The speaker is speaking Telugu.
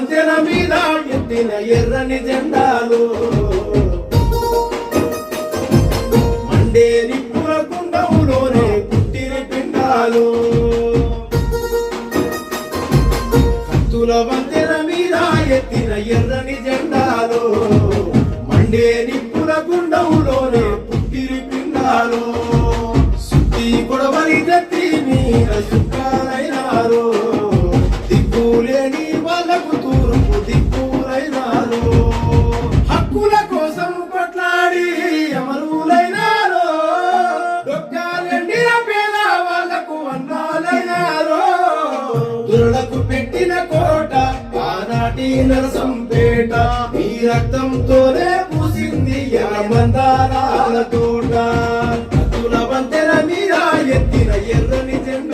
వంతెన మీద ఎత్తిన ఎర్రని జెండాలు మండే నిప్పుల కుండంలోనే పుట్టిన పిండాలు కత్తుల వంతెన మీద ఎత్తిన ఎర్రని జెండాలు మండే నిప్పుల కుండంలోనే పుట్టిన పిండాలు సుత్తి కొడవలి గట్టి మీద సుఖాలైనారు దిక్కులేని వాళ్ళకు తూర్పు దిక్కులైనారు హక్కుల కోసం కొట్లాడి అమరులైనారు డొక్కాలెండిన పేద వాళ్ళకు అన్నాలైనారు దురలకు పెట్టిన కోట ఆనాటి నరసంపేట ఈ రక్తంతోనే పూసింది ఎర్రమందారాల తోట కత్తుల వంతెన మీద ఎత్తిన ఎర్రని జెండా